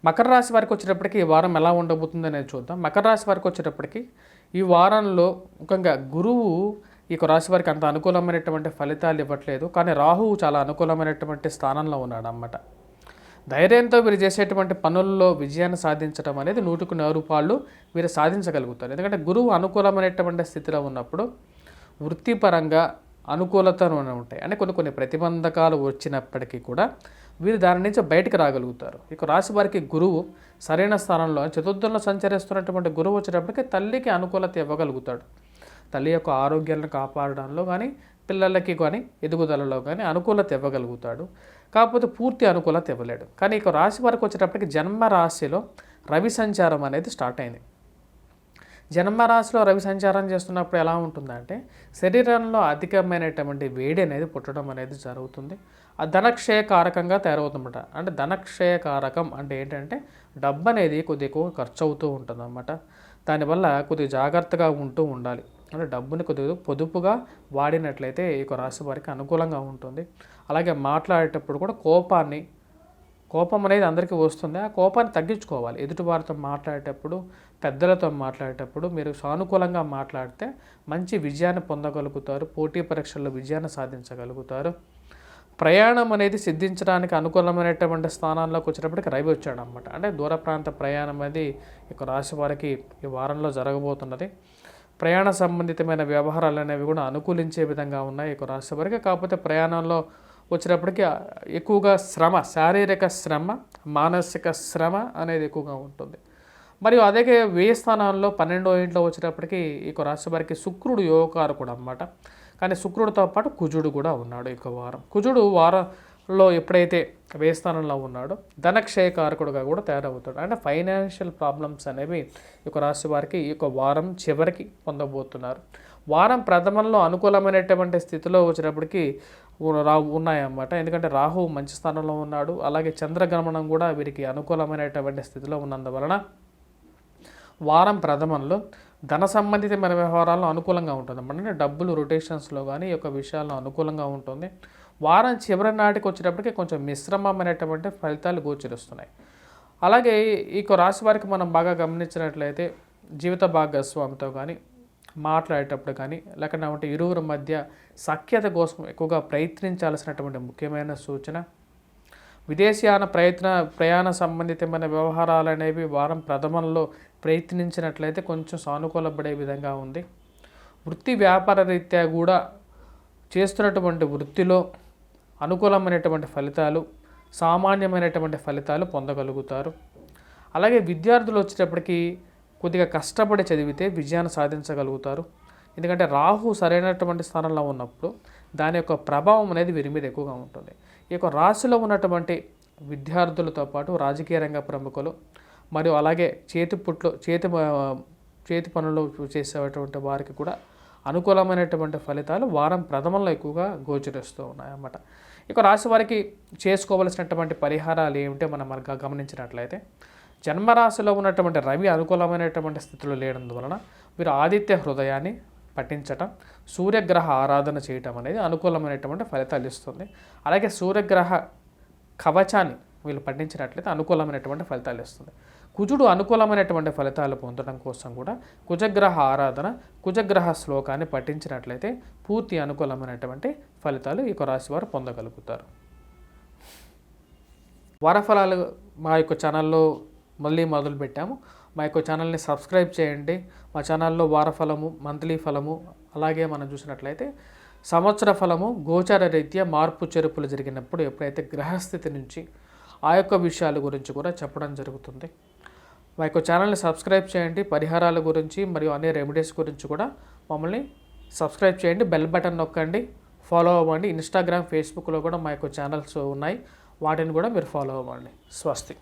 మకర రాశి వారికి వచ్చేటప్పటికి ఈ వారం ఎలా ఉండబోతుంది అనేది చూద్దాం. మకర రాశి వారికి వచ్చేటప్పటికి ఈ వారంలో ముఖ్యంగా గురువు ఈ రాశి వారికి అంత అనుకూలమైనటువంటి ఫలితాలు ఇవ్వట్లేదు, కానీ రాహువు చాలా అనుకూలమైనటువంటి స్థానంలో ఉన్నాడు అన్నమాట. ధైర్యంతో వీరు చేసేటువంటి పనుల్లో విజయాన్ని సాధించడం అనేది 100% వీరు సాధించగలుగుతారు. ఎందుకంటే గురువు అనుకూలమైనటువంటి స్థితిలో ఉన్నప్పుడు వృత్తిపరంగా అనుకూలతలు ఉంటాయి. అంటే కొన్ని ప్రతిబంధకాలు వచ్చినప్పటికీ కూడా వీరు దాని నుంచి బయటకు రాగలుగుతారు. ఇక రాశి వారికి గురువు సరైన స్థానంలో చతుర్థంలో సంచరిస్తున్నటువంటి గురువు వచ్చేటప్పటికి తల్లికి అనుకూలత ఇవ్వగలుగుతాడు. తల్లి యొక్క ఆరోగ్యాలను కాపాడడంలో కానీ పిల్లలకి కానీ ఎదుగుదలలో కానీ అనుకూలత ఇవ్వగలుగుతాడు. కాకపోతే పూర్తి అనుకూలత ఇవ్వలేడు. కానీ ఇక రాశి వారికి వచ్చేటప్పటికి జన్మ రాశిలో రవి సంచారం అనేది స్టార్ట్ అయింది. జన్మరాశిలో రవి సంచారం చేస్తున్నప్పుడు ఎలా ఉంటుందంటే శరీరంలో అధికమైనటువంటి వేడి అనేది పుట్టడం అనేది జరుగుతుంది. ఆ ధనక్షయకారకంగా తయారవుతుందన్నమాట. అంటే ధనక్షయకారకం అంటే ఏంటంటే డబ్బు అనేది కొద్దిగా ఎక్కువ ఖర్చు అవుతూ ఉంటుంది అన్నమాట. దానివల్ల కొద్దిగా జాగ్రత్తగా ఉంటూ ఉండాలి. అంటే డబ్బుని కొద్దిగా పొదుపుగా వాడినట్లయితే ఈ రాశి వారికి అనుకూలంగా ఉంటుంది. అలాగే మాట్లాడేటప్పుడు కూడా కోపం అనేది అందరికీ వస్తుంది. ఆ కోపాన్ని తగ్గించుకోవాలి. ఎదుటివారితో మాట్లాడేటప్పుడు, పెద్దలతో మాట్లాడేటప్పుడు మీరు సానుకూలంగా మాట్లాడితే మంచి విజయాన్ని పొందగలుగుతారు. పోటీ పరీక్షల్లో విజయాన్ని సాధించగలుగుతారు. ప్రయాణం అనేది సిద్ధించడానికి అనుకూలమైనటువంటి స్థానాల్లోకి వచ్చేటప్పటికి రవి వచ్చాడు అన్నమాట. అంటే దూర ప్రాంత ప్రయాణం అనేది ఈ రాశి వారికి ఈ వారంలో జరగబోతున్నది. ప్రయాణ సంబంధితమైన వ్యవహారాలు అనేవి కూడా అనుకూలించే విధంగా ఉన్నాయి ఈ రాశి వారికి. కాకపోతే ప్రయాణంలో వచ్చేటప్పటికి ఎక్కువగా శ్రమ, శారీరక శ్రమ, మానసిక శ్రమ అనేది ఎక్కువగా ఉంటుంది. మరియు అదే వ్యయ స్థానాల్లో 12వ ఇంట్లో వచ్చేటప్పటికి ఈ రాశి వారికి శుక్రుడు యోగకారకుడు అన్నమాట. కానీ శుక్రుడితో పాటు కుజుడు కూడా ఉన్నాడు ఈ వారం. కుజుడు వారంలో ఎప్పుడైతే వ్యయ స్థానంలో ఉన్నాడో ధనక్షయకారకుడుగా కూడా తయారవుతాడు. అంటే ఫైనాన్షియల్ ప్రాబ్లమ్స్ అనేవి ఈ రాశి వారికి ఈ వారం చివరికి పొందబోతున్నారు. వారం ప్రథమంలో అనుకూలమైనటువంటి స్థితిలో వచ్చేటప్పటికి ఉన్నాయన్నమాట. ఎందుకంటే రాహు మంచి స్థానంలో ఉన్నాడు. అలాగే చంద్రగమనం కూడా వీరికి అనుకూలమైనటువంటి స్థితిలో ఉన్నందువలన వారం ప్రథమంలో ధన సంబంధితమైన వ్యవహారాల్లో అనుకూలంగా ఉంటుంది. అంటే డబ్బులు రొటేషన్స్లో కానీ ఈ యొక్క విషయాల్లో అనుకూలంగా ఉంటుంది. వారం చివరి నాటికి వచ్చేటప్పటికి కొంచెం మిశ్రమమైనటువంటి ఫలితాలు గోచరిస్తున్నాయి. అలాగే ఈ రాశి వారికి మనం బాగా గమనించినట్లయితే జీవిత భాగస్వామితో కానీ మాట్లాడేటప్పుడు కానీ లేకపోతే ఇరువురి మధ్య సఖ్యత కోసం ఎక్కువగా ప్రయత్నించాల్సినటువంటి ముఖ్యమైన సూచన. విదేశీయాన ప్రయాణ సంబంధితమైన వ్యవహారాలు అనేవి వారం ప్రథమంలో ప్రయత్నించినట్లయితే కొంచెం సానుకూలపడే విధంగా ఉంది. వృత్తి వ్యాపార రీత్యా కూడా చేస్తున్నటువంటి వృత్తిలో అనుకూలమైనటువంటి ఫలితాలు, సామాన్యమైనటువంటి ఫలితాలు పొందగలుగుతారు. అలాగే విద్యార్థులు వచ్చేటప్పటికి కొద్దిగా కష్టపడి చదివితే విజయాన్ని సాధించగలుగుతారు. ఎందుకంటే రాహు సరైనటువంటి స్థానంలో ఉన్నప్పుడు దాని యొక్క ప్రభావం అనేది వీరి మీద ఎక్కువగా ఉంటుంది. ఈ యొక్క రాశిలో ఉన్నటువంటి విద్యార్థులతో పాటు రాజకీయ రంగ ప్రముఖులు మరియు అలాగే చేతి పనులు చేసేటువంటి వారికి కూడా అనుకూలమైనటువంటి ఫలితాలు వారం ప్రథమంలో ఎక్కువగా గోచరిస్తూ ఉన్నాయన్నమాట. ఇక రాశి వారికి చేసుకోవలసినటువంటి పరిహారాలు ఏమిటో మనం గమనించినట్లయితే జన్మరాశిలో ఉన్నటువంటి రవి అనుకూలమైనటువంటి స్థితిలో లేనందువలన వీరు ఆదిత్య హృదయాన్ని పఠించటం, సూర్యగ్రహ ఆరాధన చేయటం అనేది అనుకూలమైనటువంటి ఫలితాలు ఇస్తుంది. అలాగే సూర్యగ్రహ కవచాన్ని వీళ్ళు పఠించినట్లయితే అనుకూలమైనటువంటి ఫలితాలు ఇస్తుంది. కుజుడు అనుకూలమైనటువంటి ఫలితాలు పొందడం కోసం కూడా కుజగ్రహ ఆరాధన, కుజగ్రహ శ్లోకాన్ని పఠించినట్లయితే పూర్తి అనుకూలమైనటువంటి ఫలితాలు ఈ రాశి వారు పొందగలుగుతారు. వారఫలాలు మా యొక్క ఛానల్లో మళ్ళీ మొదలుపెట్టాము. మా యొక్క ఛానల్ని సబ్స్క్రైబ్ చేయండి. మా ఛానల్లో వారఫలము, మంత్లీ ఫలము, అలాగే మనం చూసినట్లయితే సంవత్సర ఫలము, గోచార రీత్యా మార్పు చెరుపులు జరిగినప్పుడు ఎప్పుడైతే గ్రహస్థితి నుంచి ఆ యొక్క విషయాల గురించి కూడా చెప్పడం జరుగుతుంది. మా యొక్క ఛానల్ని సబ్స్క్రైబ్ చేయండి. పరిహారాల గురించి మరియు అన్ని రెమెడీస్ గురించి కూడా మమ్మల్ని సబ్స్క్రైబ్ చేయండి. బెల్ బటన్ నొక్కండి, ఫాలో అవ్వండి. ఇన్స్టాగ్రామ్, ఫేస్బుక్లో కూడా మా యొక్క ఛానల్స్ ఉన్నాయి. వాటిని కూడా మీరు ఫాలో అవ్వండి. స్వస్తి.